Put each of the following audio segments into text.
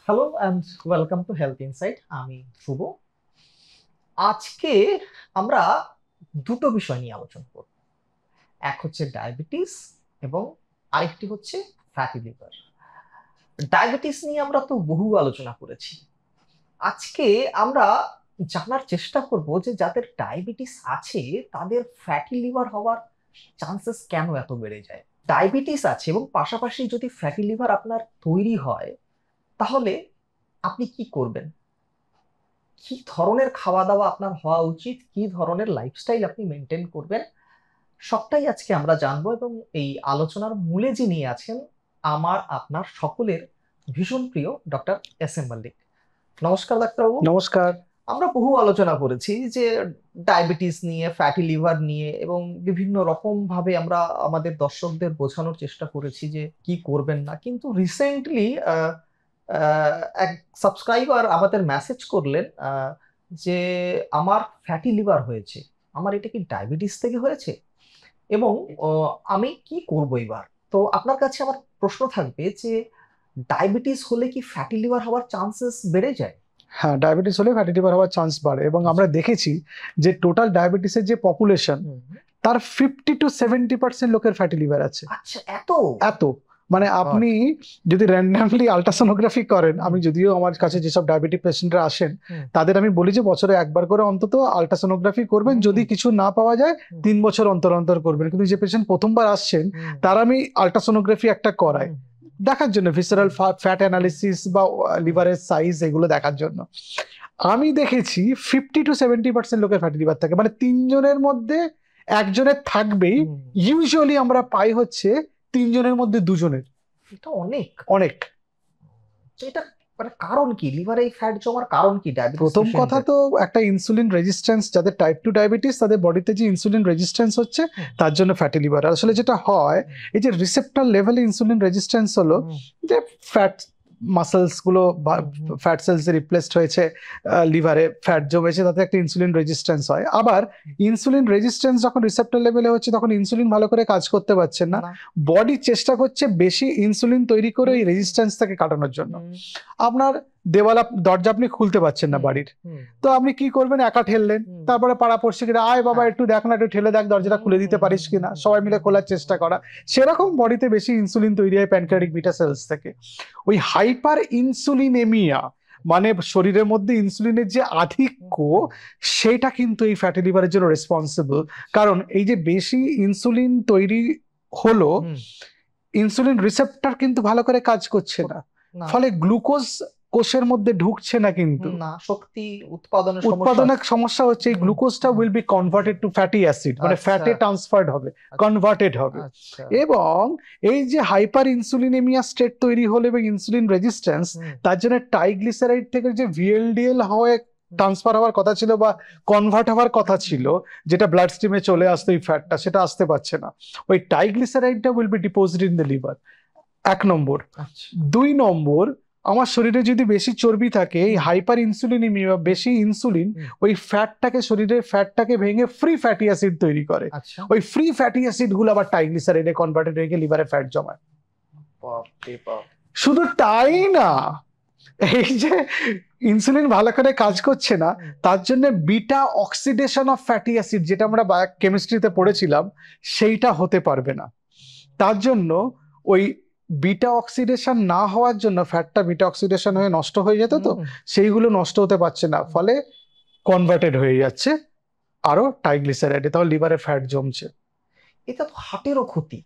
Hello and welcome to health insight. আমি শুভ। আজকে আমরা দুটো বিষয় নিয়ে আলোচনা করব। এক হচ্ছে ডায়াবেটিস এবং আরেকটি হচ্ছে ফ্যাটি লিভার। ডায়াবেটিস নিয়ে আমরা তো বহু আলোচনা করেছি। আজকে আমরা জানার চেষ্টা করব যে যাদের ডায়াবেটিস আছে তাদের ফ্যাটি লিভার হওয়ার চান্সেস কেন এত বেড়ে যায়। ডায়াবেটিস আছে এবং পাশাপাশি যদি ফ্যাটি লিভার আপনার তৈরি হয় তাহলে আপনি কি করবেন, কি ধরনের খাওয়া দাওয়া আপনার হওয়া উচিত, কি ধরনের লাইফস্টাইল আপনি মেনটেন করবেন, সবটাই আজকে আমরা জানবো। এবং এই আলোচনার মূলে যিনি আছেন আমার আপনার সকলের ভীষণ প্রিয় ডক্টর এস এম মল্লিক। নমস্কার ডাক্তারবাবু। নমস্কার। আমরা বহু আলোচনা করেছি যে ডায়াবেটিস নিয়ে, ফ্যাটি লিভার নিয়ে, এবং বিভিন্ন রকম ভাবে আমরা আমাদের দর্শকদের বোঝানোর চেষ্টা করেছি যে কি করবেন না। কিন্তু রিসেন্টলি এক সাবস্ক্রাইবার আমাদের মেসেজ করলেন যে আমার ফ্যাটি লিভার হয়েছে, আমার এটা কি ডায়াবেটিস থেকে হয়েছে এবং আমি কি করব এবার। তো আপনার কাছে আমার প্রশ্ন থাকবে যে ডায়াবেটিস হলে কি ফ্যাটি লিভার হওয়ার চান্সেস বেড়ে যায়? হ্যাঁ, ডায়াবেটিস হলে ফ্যাটি লিভার হওয়ার চান্স বাড়ে এবং আমরা দেখেছি যে টোটাল ডায়াবেটিসের যে পপুলেশন হুম। তার 50 to 70% লোকের ফ্যাটি লিভার আছে। আচ্ছা, এত? এত মানে গড। আপনি যদি র্যান্ডামলি আল্ট্রাসোনোগ্রাফি করেন, আমি যদিও আমার কাছে যেসব ডায়াবেটিক পেশেন্টরা আসেন তাদের আমি বলি যে বছরে একবার করে অন্তত আল্ট্রাসোনোগ্রাফি করবেন, যদি কিছু না পাওয়া যায় 3 বছর অন্তর অন্তর করবেন। কিন্তু যে পেশেন্ট প্রথমবার আসছেন তার আমি আল্ট্রাসোনোগ্রাফি একটা করাই দেখার জন্য, ভিসারাল ফ্যাট অ্যানালিসিস বা লিভারের সাইজ এগুলো দেখার জন্য। আমি দেখেছি 50 to 70% লোকের ফ্যাটি লিভার থাকে, মানে 3 জনের মধ্যে একজনের থাকবেই। ইউজুয়ালি আমরা পাই হচ্ছে 3 জনের মধ্যে 2 জনের। এটা অনেক অনেক। তো এটা মানে কারণ কি, লিভারে এই ফ্যাট জমার কারণ কি ডায়াবেটিস প্রথম কথা পেশেন্টদের? তো একটা ইনসুলিন রেজিস্ট্যান্স, যাদের টাইপ 2 ডায়াবেটিস তাদের বডিতে যে ইনসুলিন রেজিস্ট্যান্স হচ্ছে তার জন্য ফ্যাটি লিভার। আসলে যেটা হয়, এই যে রিসেপ্টর লেভেলে ইনসুলিন রেজিস্ট্যান্স হলো, যে ফ্যাট মাসেলস গুলো ফ্যাট সেলস রিপ্লেসড হয়েছে, লিভারে ফ্যাট জমেছে, তাতে একটা ইনসুলিন রেজিস্ট্যান্স হয়। আবার ইনসুলিন রেজিস্ট্যান্স যখন রিসেপ্টর লেভেলে হচ্ছে তখন ইনসুলিন ভালো করে কাজ করতে পারছে না, বডি চেষ্টা করছে বেশি ইনসুলিন তৈরি করে এই রেজিস্ট্যান্স থেকে কাটানোর জন্য। আপনার দেওয়ালা দরজা আপনি খুলতে পারছেন না বাড়ির, তো আপনি কি করবেন, একা ঠেললেন, তারপরে পাড়া পড়ছে কিনা, আয় বাবা একটু দেখ না, একটু ঠেলে দেখ দরজাটা খুলে দিতে পারিস কিনা, সবাই মিলে খোলার চেষ্টা করা। সেরকম বডিতে বেশি ইনসুলিন তৈরি হয় প্যানক্রিয়াটিক বিটা সেলস থেকে। ওই হাইপার ইনসুলিনেমিয়া মানে শরীরের মধ্যে ইনসুলিনের যে আধিক্য, সেটা কিন্তু এই ফ্যাটি লিভারের জন্য রেসপন্সিবল। কারণ এই যে বেশি ইনসুলিন তৈরি হলো, ইনসুলিন রিসেপ্টর কিন্তু ভালো করে কাজ করছে না, ফলে গ্লুকোজ কোষের মধ্যে ঢুকছে না, কিন্তু শক্তি উৎপাদনের সমস্যা হচ্ছে। এই গ্লুকোজটা will be converted to fatty acid, মানে ফ্যাটে ট্রান্সফার্ড হবে, কনভার্টেড হবে। এবং এই যে হাইপার ইনসুলিনেমিয়া স্টেট তৈরি হলো এবং ইনসুলিন রেজিস্ট্যান্স, তার জন্য ট্রাইগ্লিসারাইড থেকে যে ভিএলডিএল হয়ে ট্রান্সফার হওয়ার কথা ছিল বা কনভার্ট হওয়ার কথা ছিল, যেটা ব্লাড স্ট্রিমে চলে আসতো এই ফ্যাটটা, সেটা আসতে পারছে না। ওই ট্রাইগ্লিসারাইডটা will be deposited in the liver, 1 নম্বর। 2 নম্বর, আমার শরীরে যদি বেশি চর্বি থাকে, এই হাইপার ইনসুলিনেমিয়া, বেশি ইনসুলিন ওই ফ্যাটটাকে, শরীরের ফ্যাটটাকে ভেঙে ফ্রি ফ্যাটি অ্যাসিড তৈরি করে। ওই ফ্রি ফ্যাটি অ্যাসিড গুলো আবার ট্রাইগ্লিসারাইডে কনভার্টেড হয়ে গিয়ে লিভারে ফ্যাট জমায়। শুধু তাই না, এই যে ইনসুলিন ভালো করে কাজ করছে না, তার জন্য beta oxidation of fatty acid, যেটা আমরা কেমিস্ট্রিতে পড়েছিলাম, সেইটা হতে পারবে না। তার জন্য ওই বিটা অক্সিডেশন না হওয়ার জন্য ফ্যাটটা বিটা অক্সিডেশন হয়ে নষ্ট হয়ে যেত, তো সেইগুলো নষ্ট হতে পারছে না, ফলে কনভার্টেড হয়ে যাচ্ছে আরো ট্রাইগ্লিসারাইডে, তাহলে লিভারে ফ্যাট জমছে। এটা তো হার্টেরও ক্ষতি।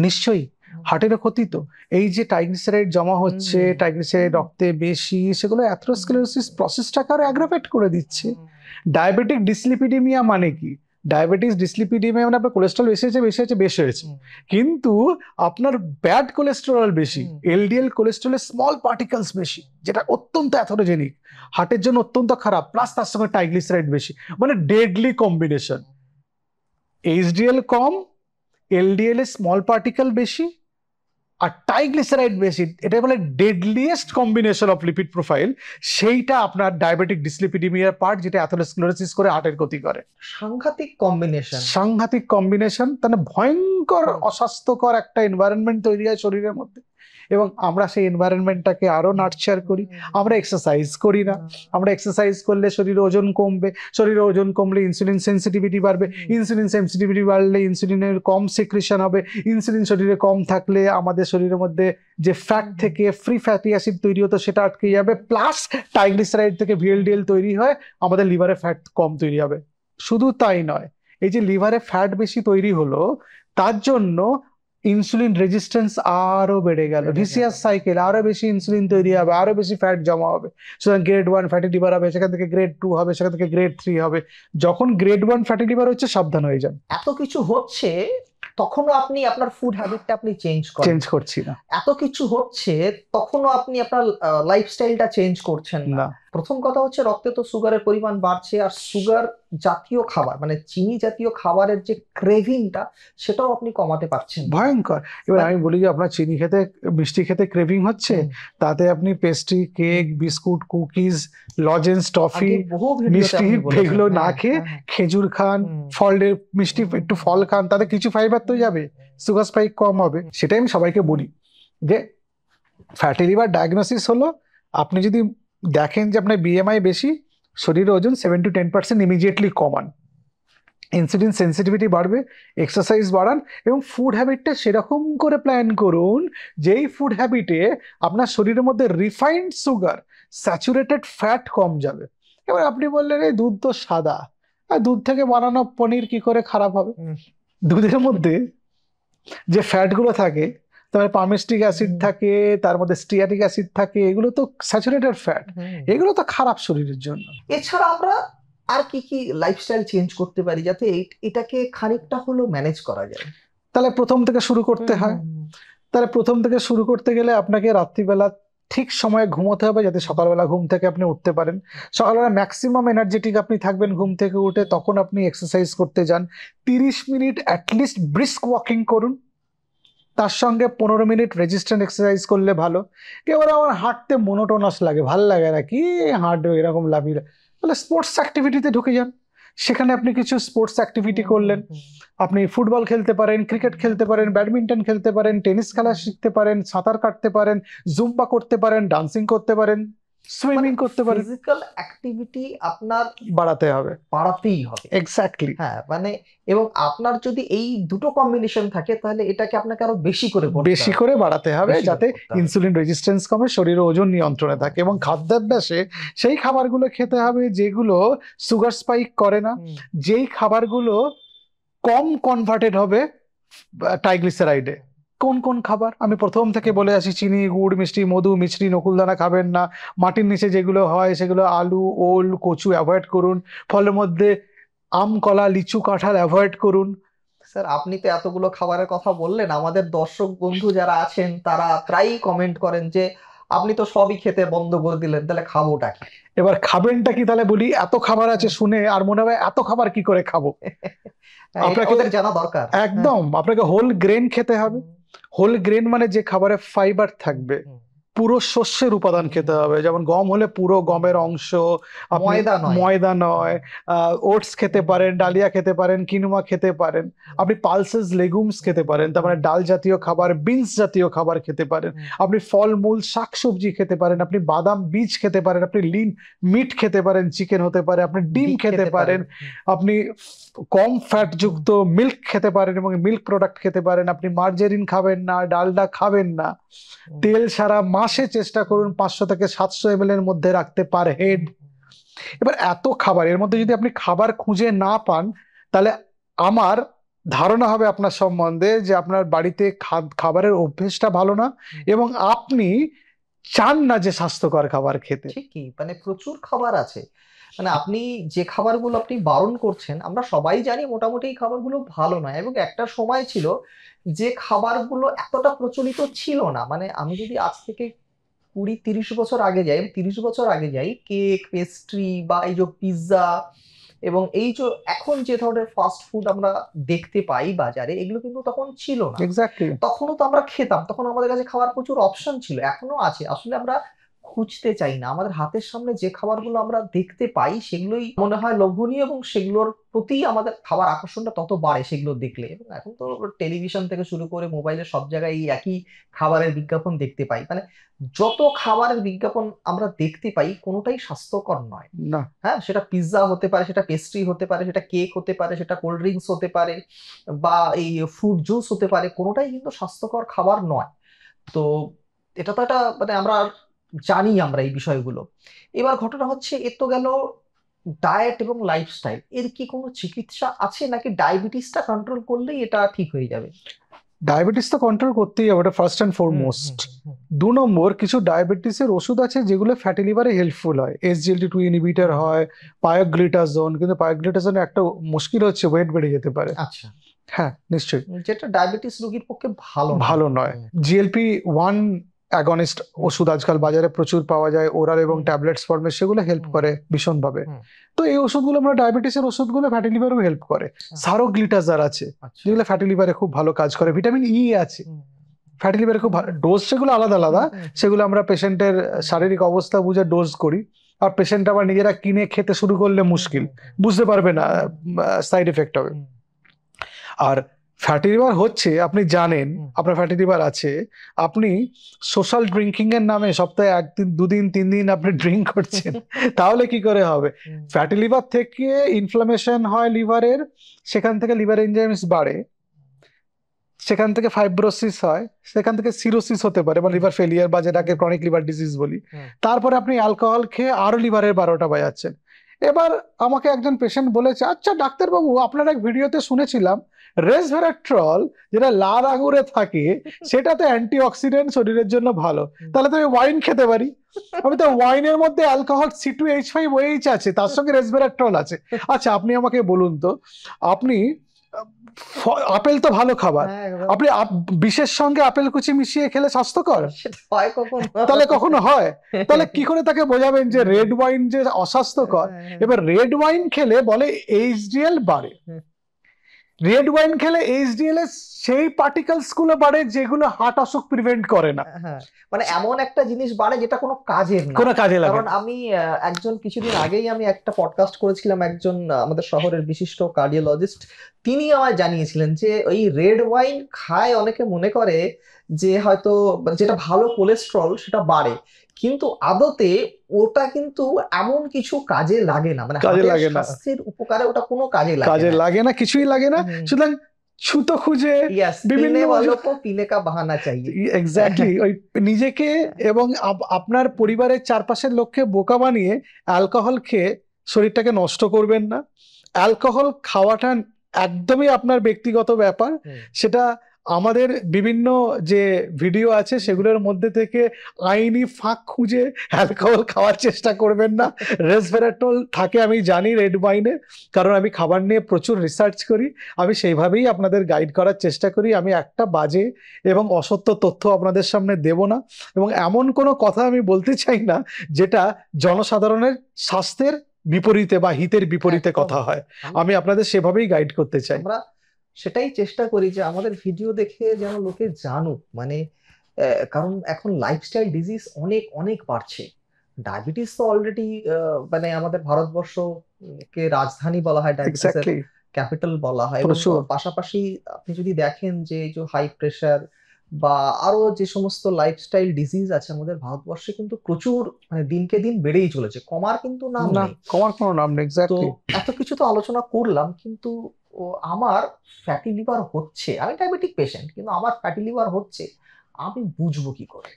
নিশ্চয়ই হার্টেরও ক্ষতি। তো এই যে ট্রাইগ্লিসারাইড জমা হচ্ছে, ট্রাইগ্লিসারাইড রক্তে বেশি, সেগুলো অ্যাথেরোস্ক্লেরোসিস প্রসেসটাকে আরো অ্যাগ্রাভেট করে দিচ্ছে। ডায়াবেটিক ডিসলিপিডিমিয়া মানে কি? ডায়াবেটিস ডিসলিপিডিমিয়া মানে আপনার কোলেস্ট্রল বেশি হয়েছে, কিন্তু আপনার ব্যাড কোলেস্টেরল বেশি, এলডিএল কোলেস্ট্রলের স্মল পার্টিকেলস বেশি, যেটা অত্যন্ত অ্যাথেরোজেনিক, হার্টের জন্য অত্যন্ত খারাপ, প্লাস তার সঙ্গে ট্রাইগ্লিসারাইড বেশি, মানে ডেডলি কম্বিনেশন। এইচডিএল কম, এলডিএল এর স্মল পার্টিকেল বেশি, আর ট্রাইগ্লিসারাইড বেশি, এটা বলে deadliest combination of lipid profile. সেইটা আপনার ডায়াবেটিক ডিসলিপিডিমিয়ার পার্ট, যেটা অ্যাথেরোস্ক্লেরোসিস করে হার্টের ক্ষতি করে। সাংঘাতিক কম্বিনেশন, সাংঘাতিক কম্বিনেশন, তাহলে ভয়ঙ্কর অস্বাস্থ্যকর একটা এনভায়রনমেন্ট তৈরি হয় শরীরের মধ্যে। এবং আমরা সেই এনভায়রনমেন্টটাকে আরো নার্চার করি। আমরা এক্সারসাইজ করি না, আমরা এক্সারসাইজ করলে শরীরে ওজন কমবে, শরীরে ওজন কমলে ইনসুলিন সেন্সিটিভিটি বাড়বে, ইনসুলিন সেন্সিটিভিটি বাড়লে ইনসুলিনের কম সিক্রেশন হবে, ইনসুলিন শরীরে কম থাকলে আমাদের শরীরের মধ্যে যে ফ্যাট থেকে ফ্রি ফ্যাটি অ্যাসিড তৈরি হতো সেটা আটকে যাবে, প্লাস ট্রাইগ্লিসারাইড থেকে ভিএলডিএল তৈরি হয়, আমাদের লিভারে ফ্যাট কম তৈরি হবে। শুধু তাই নয়, এই যে লিভারে ফ্যাট বেশি তৈরি হলো তার জন্য ইনসুলিন রেজিস্ট্যান্স আরো বেড়ে গেল, ভিসিয়াস সাইকেল, আরো বেশি ইনসুলিন তৈরি হবে, আরো বেশি ফ্যাট জমা হবে। সুতরাং গ্রেড 1 ফ্যাটি লিভার হবে, সেখান থেকে গ্রেড 2 হবে, সেখান থেকে গ্রেড 3 হবে। যখন গ্রেড 1 ফ্যাটি লিভার হচ্ছে সাবধান হয়ে যান। এত কিছু হচ্ছে তখনও আপনি আপনার ফুড হ্যাবিটটা আপনি চেঞ্জ করছি না। এত কিছু হচ্ছে তখনও আপনি আপনার লাইফস্টাইলটা চেঞ্জ করছেন না। প্রথম কথা হচ্ছে রক্তে তো সুগারের পরিমাণ বাড়ছে, আর সুগার জাতীয় খাবার মানে চিনি জাতীয় খাবারের যে ক্রেভিংটা সেটাও আপনি কমাতে পারছেন না। ভয়ঙ্কর। এবার আমি বলি যে আপনার চিনি খেতে, মিষ্টি খেতে ক্রেভিং হচ্ছে, তাতে আপনি pastry, cake, biscuit, cookies, lozenges, toffee, মিষ্টি এগুলো না খেয়ে খেজুর খান, ফলের মিষ্টি, একটু ফল খান, তাতে কিছু ফাইবার তো যাবে, সুগার স্পাইক কম হবে। সেটাই আমি সবাইকে বলি যে ফ্যাটি লিভার ডায়াগনোসিস হলো, আপনি যদি দেখেন যে আপনার বিএমআই বেশি, শরীরের ওজন 7 to 10% ইমিডিয়েটলি কমান, ইনসুলিন সেন্সিটিভিটি বাড়বে, এক্সারসাইজ বাড়ান, এবং ফুড হ্যাবিটটা সেরকম করে প্ল্যান করুন যেই ফুড হ্যাবিটে আপনার শরীরের মধ্যে রিফাইন্ড সুগার, স্যাচুরেটেড ফ্যাট কম যাবে। এবার আপনি বললেন এই দুধ তো সাদা, আর দুধ থেকে বানানো পনির কি করে খারাপ হবে? দুধের মধ্যে যে ফ্যাটগুলো থাকে, তার পারমেস্টিক অ্যাসিড থাকে, তার মধ্যে স্টিয়ারিক অ্যাসিড থাকে, এগুলো তো স্যাচুরেটেড ফ্যাট, এগুলো তো খারাপ শরীরের জন্য। এছাড়া আমরা আর কি কি লাইফস্টাইল চেঞ্জ করতে পারি যাতে এটাকে খানিকটা হলেও ম্যানেজ করা যায়? তাহলে প্রথম থেকে শুরু করতে হয়। তাহলে প্রথম থেকে শুরু করতে গেলে আপনাকে রাত্রিবেলা ঠিক সময়ে ঘুমোতে হবে, যাতে সকালবেলা ঘুম থেকে আপনি উঠতে পারেন। সকালবেলা ম্যাক্সিমাম এনার্জেটিক আপনি থাকবেন ঘুম থেকে উঠে, তখন আপনি এক্সারসাইজ করতে যান। 30 মিনিট অ্যাটলিস্ট ব্রিস্ক ওয়াকিং করুন, তার সঙ্গে 15 মিনিট রেজিস্ট্যান্ট এক্সারসাইজ করলে ভালো। এবার আমার হাঁটতে মোনোটোনাস লাগে, ভাল লাগে না, কি হাঁটবে এরকম লাভিয়ে, তাহলে স্পোর্টস অ্যাক্টিভিটিতে ঢুকে যান। সেখানে আপনি কিছু স্পোর্টস অ্যাক্টিভিটি করলেন, আপনি ফুটবল খেলতে পারেন, ক্রিকেট খেলতে পারেন, ব্যাডমিন্টন খেলতে পারেন, টেনিস খেলা শিখতে পারেন, সাঁতার কাটতে পারেন, জুম্বা করতে পারেন, ডান্সিং করতে পারেন, সুইমিং করতে পারেন। ফিজিক্যাল অ্যাক্টিভিটি আপনার বাড়াতেই হবে। এক্স্যাক্টলি, হ্যাঁ, মানে এবং আপনার যদি এই দুটো কম্বিনেশন থাকে তাহলে এটাকে আপনাকে আরো বেশি করে বাড়াতে হবে, যাতে ইনসুলিন রেজিস্ট্যান্স কমে, শরীরে ওজন নিয়ন্ত্রণে থাকে। এবং খাদ্যাভ্যাসে সেই খাবারগুলো খেতে হবে যেগুলো সুগার স্পাইক করে না, যেই খাবারগুলো কম কনভার্টেড হবে ট্রাইগ্লিসারাইডে। কোন কোন খাবার আমি প্রথম থেকে বলে আসি, চিনি, গুড়, মিষ্টি, মধু, মিছরি, নকুলদানা খাবেন না। মাটির নিচে যেগুলো হয় সেগুলো আলু, ওল, কচু অ্যাভয়েড করুন। ফলের মধ্যে আম, কলা, লিচু, কাঁঠাল অ্যাভয়েড করুন। স্যার, আপনি তো এতগুলো খাবারের কথা বললেন, আমাদের দর্শক বন্ধু যারা আছেন তারা প্রায়ই কমেন্ট করেন যে আপনি তো সবই খেতে বন্ধ করে দিলেন, তাহলে খাবোটা কি? এবার খাবেনটা কি তাহলে বলি, এত খাবার আছে শুনে আর মনে হয় এত খাবার কি করে খাবো, আপনাকে জানা দরকার। একদম, আপনাকে হোল গ্রেন খেতে হবে। হোল গ্রেন মানে যে খাবারে ফাইবার থাকবে, পুরো শস্যের উপাদান খেতে হবে। যেমন গম হলে পুরো গমের অংশ, ময়দা নয়। ওটস খেতে পারেন, ডালিয়া খেতে পারেন, কিনুমা খেতে পারেন, আপনি পালসেস লেগুমস খেতে পারেন, তার মানে ডাল জাতীয় খাবার, বিনস জাতীয় খাবার খেতে পারেন, আপনি ফলমূল শাকসবজি খেতে পারেন, আপনি বাদাম বীজ খেতে পারেন, আপনি লিন মিট খেতে পারেন, চিকেন হতে পারে, আপনি ডিম খেতে পারেন, আপনি কম ফ্যাট যুক্ত মিল্ক খেতে পারেন এবং মিল্ক প্রোডাক্ট খেতে পারেন, আপনি মার্জারিন খাবেন না, ডালডা খাবেন না, তেল সারা মাসে চেষ্টা করুন 500 থেকে 700 ml এর মধ্যে রাখতে পার হেড। এবার এত খাবার, এর মধ্যে যদি আপনি খাবার খুঁজে না পান, তাহলে আমার ধারণা হবে আপনার সম্বন্ধে যে আপনার বাড়িতে খাবারের অভ্যেসটা ভালো না, এবং আপনি চান না যে স্বাস্থ্যকর খাবার খেতে। ঠিকই, মানে প্রচুর খাবার আছে, মানে আপনি যে খাবারগুলো আপনি বারণ করছেন আমরা সবাই জানি মোটামুটি এই খাবারগুলো ভালো নয়। এবং একটা সময় ছিল যে খাবারগুলো এতটা প্রচলিত ছিল না, মানে আমি যদি আজ থেকে 20-30 বছর আগে যাই, 30 বছর আগে যাই, কেক, পেস্ট্রি বা এই যে পিৎজা এবং এই যে এখন যে ধরনের ফাস্ট ফুড আমরা দেখতে পাই বাজারে, এগুলো কিন্তু তখন ছিল না। এক্স্যাক্টলি, তখনও তো আমরা খেতাম, তখন আমাদের কাছে খাওয়ার প্রচুর অপশন ছিল, এখনো আছে। আসলে আমরা খুঁজতে চাই না, আমাদের হাতের সামনে যে খাবারগুলো আমরা দেখতে পাই সেগুলোই মনে হয় লোভনীয়, এবং সেগুলোর প্রতি আমাদের খাবার আকর্ষণটা তত বাড়ে সেগুলো দেখলে। এবং এখন তো টেলিভিশন থেকে শুরু করে মোবাইলে সব জায়গায় এই একই খাবারের বিজ্ঞাপন দেখতে পাই, মানে যত খাবারের বিজ্ঞাপন আমরা দেখতে পাই কোনোটাই স্বাস্থ্যকর নয়। না, হ্যাঁ, সেটা পিৎজা হতে পারে, সেটা পেস্ট্রি হতে পারে, সেটা কেক হতে পারে, সেটা কোল্ড ড্রিঙ্কস হতে পারে, বা এই ফ্রুট জুস হতে পারে, কোনোটাই কিন্তু স্বাস্থ্যকর খাবার নয়। তো এটা তো একটা মানে আমরা জানি আমরা এই বিষয়গুলো। এবার ঘটনা হচ্ছে, এ তো গেল ডায়েট এবং লাইফস্টাইল, এর কি কোনো চিকিৎসা আছে, নাকি ডায়াবেটিসটা কন্ট্রোল করলেই এটা ঠিক হয়ে যাবে? ডায়াবেটিস তো কন্ট্রোল করতেই হবে, ওটা ফার্স্ট অ্যান্ড হুম, ফরমোস্ট। হুম, হুম, 2 নম্বর, কিছু ডায়াবেটিসের ওষুধ আছে যেগুলো ফ্যাটি লিভারে হেল্পফুল হয়, SGLT2 ইনহিবিটর হয়, পায়োগ্লিটাজোন। কিন্তু পায়োগ্লিটাজোনের একটা মুশকিল হচ্ছে ওয়েট বেড়ে যেতে পারে। আচ্ছা, হ্যাঁ, নিশ্চয়ই যেটা ডায়াবেটিস রোগীর পক্ষে ভালো নয়। ভালো নয়। হুম, GLP-1 অ্যাগনিস্ট ওষুধ আজকাল বাজারে প্রচুর পাওয়া যায়, ওরাল এবং হুম, ট্যাবলেটস ফর্মে, সেগুলো হেল্প হুম, করে ভীষণভাবে। হুম, তো এই ওষুধগুলো, আমরা ডায়াবেটিসের ওষুধগুলো ফ্যাটি লিভারও হেল্প করে। সারোগ্লিটাজার আছে, আচ্ছা, যেগুলো ফ্যাটি লিভারে খুব ভালো কাজ করে। ভিটামিন ই আছে, হুম, ফ্যাটি লিভারে খুব ভালো। ডোজ সেগুলো আলাদা আলাদা, হুম, হুম, সেগুলো আমরা পেশেন্টের শারীরিক অবস্থা বুঝে ডোজ করি। আর পেশেন্ট আবার নিজেরা কিনে খেতে শুরু করলে মুশকিল, বুঝতে পারবে না, সাইড এফেক্ট হবে। হুম, আর ফ্যাটি লিভার হচ্ছে, আপনি জানেন হুম, আপনার ফ্যাটি লিভার আছে, আপনি সোশ্যাল ড্রিঙ্কিং এর নামে সপ্তাহে 1 দিন 2 দিন 3 দিন আপনি ড্রিঙ্ক করছেন, তাহলে কি করে হবে? হুম, ফ্যাটি লিভার থেকে ইনফ্লামেশন হয় লিভারের, সেখান থেকে লিভার এনজাইমস বাড়ে, সেখান থেকে ফাইব্রোসিস হয়, সেখান থেকে সিরোসিস হতে পারে বা লিভার ফেলিয়ার, বা যেটাকে ক্রনিক লিভার ডিজিজ বলি। হুম, তারপরে আপনি অ্যালকোহল খেয়ে আরো লিভারের 12টা বাজাচ্ছেন। এবার আমাকে একজন পেশেন্ট বলেছে, আচ্ছা ডাক্তারবাবু, আপনার এক ভিডিওতে শুনেছিলাম রেসভেরাট্রল, যেটা লাল আঙুরে থাকে, সেটা তো অ্যান্টিঅক্সিডেন্ট, শরীরের জন্য ভালো, তাহলে তো আমি ওয়াইন খেতে পারি। আমি তো ওয়াইনের মধ্যে অ্যালকোহল C2H5OH আছে, তার সঙ্গে রেসভেরাট্রল আছে। আচ্ছা, আপনি আমাকে বলুন তো, আপনি আপেল তো ভালো খাবার, হ্যাঁ, একদম। আপনি বিষের সঙ্গে আপেল কুচি মিশিয়ে খেলে স্বাস্থ্যকর? সেটা হয় কখন? তাহলে কখনো হয়? তাহলে কি করে তাকে বোঝাবেন যে রেড ওয়াইন যে অস্বাস্থ্যকর? এবার রেড ওয়াইন খেলে বলে HDL বাড়ে, রেড ওয়াইন খেলে HDL এর সেই পার্টিকেলস গুলো বাড়ে যেগুলো হার্ট অসুখ প্রিভেন্ট করে না, হ্যাঁ, মানে এমন একটা জিনিস বাড়ে যেটা কোনো কাজের না। কোনো কাজে লাগে কারণ না। আমি একজন কিছুদিন আগেই আমি একটা পডকাস্ট করেছিলাম, একজন আমাদের শহরের বিশিষ্ট কার্ডিওলজিস্ট, তিনি আমায় জানিয়েছিলেন যে ওই রেড ওয়াইন খায় অনেকে মনে করে যে হয়তো যেটা ভালো কোলেস্ট্রল সেটা বাড়ে, কিন্তু আদতে ওটা কিন্তু এমন কিছু কাজে লাগে না, মানে কাজে হার্টের লাগে না, স্বাস্থ্যের উপকারে ওটা কোনো কাজে লাগে কাজে না। লাগে না, কিছুই লাগে না। হুম, সুতরাং ছুতো খুঁজে यस, বিভিন্ন पीने वालों को पीने का बहाना चाहिए। এক্স্যাক্টলি ওই নিজেকে এবং আপনার পরিবারের চারপাশের লোককে বোকা বানিয়ে অ্যালকোহল খেয়ে শরীরটাকে নষ্ট করবেন না। অ্যালকোহল খাওয়াটা একদমই আপনার ব্যক্তিগত ব্যাপার। হুম, সেটা আমাদের বিভিন্ন যে ভিডিও আছে সেগুলোর মধ্যে থেকে আইনি ফাঁক খুঁজে অ্যালকোহল খাওয়ার চেষ্টা করবেন না। রেসভেরাট্রল থাকে আমি জানি রেড ওয়াইনে, কারণ আমি খাবার নিয়ে প্রচুর রিসার্চ করি। আমি সেইভাবেই আপনাদের গাইড করার চেষ্টা করি। আমি একটা বাজে এবং অসত্য তথ্য আপনাদের সামনে দেব না, এবং এমন কোনো কথা আমি বলতে চাই না যেটা জনসাধারণের স্বাস্থ্যের বিপরীতে বা হিতের বিপরীতে একদম। কথা হয়। আমি আপনাদের সেভাবেই গাইড করতে চাই। আমরা সেটাই চেষ্টা করি যে আমাদের ভিডিও দেখে যেন লোকে জানুক, মানে কারণ এখন লাইফস্টাইল ডিজিজ অনেক অনেক বাড়ছে। ডায়াবেটিস তো অলরেডি মানে আমাদের ভারতবর্ষ কে রাজধানী বলা হয়, ডায়াবেটিসের এক্স্যাক্টলি, ক্যাপিটাল বলা হয়, এবং প্রচুর। পাশাপাশি আপনি যদি দেখেন যে যে হাই প্রেশার বা আরো যে সমস্ত লাইফস্টাইল ডিজিজ আছে আমাদের ভারতবর্ষে কিন্তু প্রচুর, মানে দিনকে দিন বেড়েই চলেছে, কমার কিন্তু নাম না, নেই। কমার কোনো নাম নেই। তো এক্স্যাক্টলি। এত কিছু তো আলোচনা করলাম, কিন্তু আমার ফ্যাটি লিভার হচ্ছে, আমি ডায়াবেটিক পেশেন্ট কিন্তু আমার ফ্যাটি লিভার হচ্ছে, আমি বুঝবো কি করে?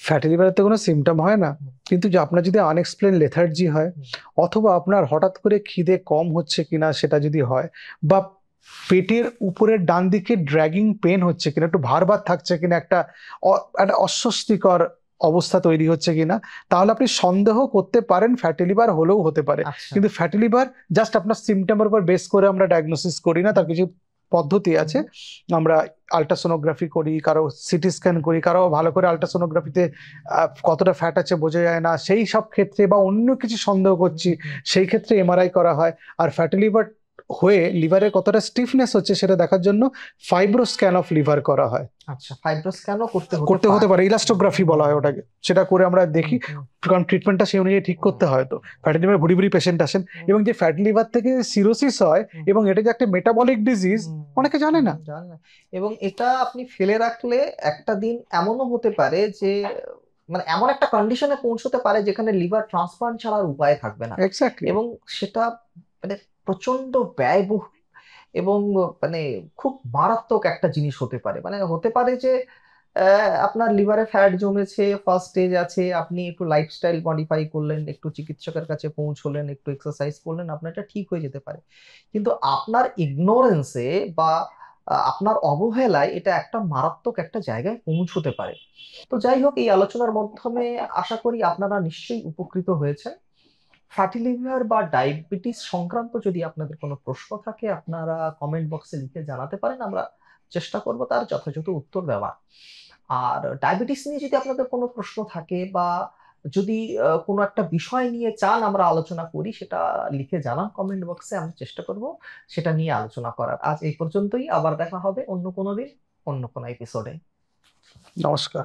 ফ্যাটি লিভারের তো কোনো সিমটম হয় না, হুম, কিন্তু যে আপনার যদি আনএক্সপ্লেন লেথার্জি হয়, হুম, অথবা আপনার হঠাৎ করে খিদে কম হচ্ছে কিনা সেটা যদি হয়, বা পেটের উপরের ডান দিকে ড্র্যাগিং পেন হচ্ছে কিনা, একটু ভার ভার থাকছে কিনা, একটা একটা অস্বস্তিকর অবস্থা তৈরি হচ্ছে কিনা, তাহলে আপনি সন্দেহ করতে পারেন ফ্যাটি লিভার হলেও হতে পারে। আচ্ছা, কিন্তু ফ্যাটি লিভার জাস্ট আপনার সিমটমের উপর বেস করে আমরা ডায়াগনোসিস করি না, তার কিছু পদ্ধতি আছে। আমরা আল্ট্রাসোনোগ্রাফি করি, কারো সিটি স্ক্যান করি, কারো ভালো করে আল্ট্রাসোনোগ্রাফিতে কতটা ফ্যাট আছে বোঝা যায় না, সেই সব ক্ষেত্রে, বা অন্য কিছু সন্দেহ করছি সেই ক্ষেত্রে MRI করা হয়। আর ফ্যাটি লিভার হয়ে লিভারে কতটা স্টিফনেস হচ্ছে সেটা দেখার জন্য ফাইব্রো স্ক্যান অফ লিভার করা হয়। আচ্ছা, ফাইব্রো স্ক্যানও করতে হতে পারে, ইলাস্টোগ্রাফি বলা হয় ওটাকে। সেটা করে আমরা দেখি, কারণ ট্রিটমেন্টটা সেই অনুযায়ী ঠিক করতে হয়। তো ফ্যাটি লিভার ভুড়ি ভুড়ি পেশেন্ট আসেন, এবং যে ফ্যাটি লিভার থেকে সিরোসিস হয় এবং এটা যে একটা মেটাবলিক ডিজিজ অনেকে জানে না। এবং এটা আপনি ফেলে রাখলে একটা দিন এমনও হতে পারে যে মানে এমন একটা কন্ডিশনে পৌঁছতে পারে যেখানে লিভার ট্রান্সপ্লান্ট ছাড়ার উপায় থাকবে না। এক্স্যাক্টলি। এবং সেটা মানে প্রচন্ড ব্যয়বহুল এবং মানে খুব মারাত্মক একটা জিনিস হতে পারে। মানে হতে পারে যে আপনার লিভারে ফ্যাট জমেছে, ফার্স্ট স্টেজ আছে, আপনি একটু লাইফস্টাইল মডিফাই করলেন, একটু চিকিৎসকের কাছে পৌঁছলেন, একটু এক্সারসাইজ করলেন, আপনার এটা ঠিক হয়ে যেতে পারে। কিন্তু আপনার ইগনোরেন্সে বা আপনার অবহেলায় এটা একটা মারাত্মক একটা জায়গায় পৌঁছতে পারে। তো যাই হোক, এই আলোচনার মাধ্যমে আশা করি আপনারা নিশ্চয়ই উপকৃত হয়েছেন। ফ্যাটি লিভার বা ডায়াবেটিস সংক্রান্ত যদি আপনাদের কোনো প্রশ্ন থাকে, আপনারা কমেন্ট বক্সে লিখে জানাতে পারেন, আমরা চেষ্টা করব তার যথাযথ উত্তর দেওয়ার। আর ডায়াবেটিস নিয়ে যদি আপনাদের কোনো প্রশ্ন থাকে বা যদি কোনো একটা বিষয় নিয়ে চান আমরা আলোচনা করি, সেটা লিখে জানান কমেন্ট বক্সে, আমরা চেষ্টা করব সেটা নিয়ে আলোচনা করার। আজ এই পর্যন্তই, আবার দেখা হবে অন্য কোনো দিন, অন্য কোনো এপিসোডে। নমস্কার।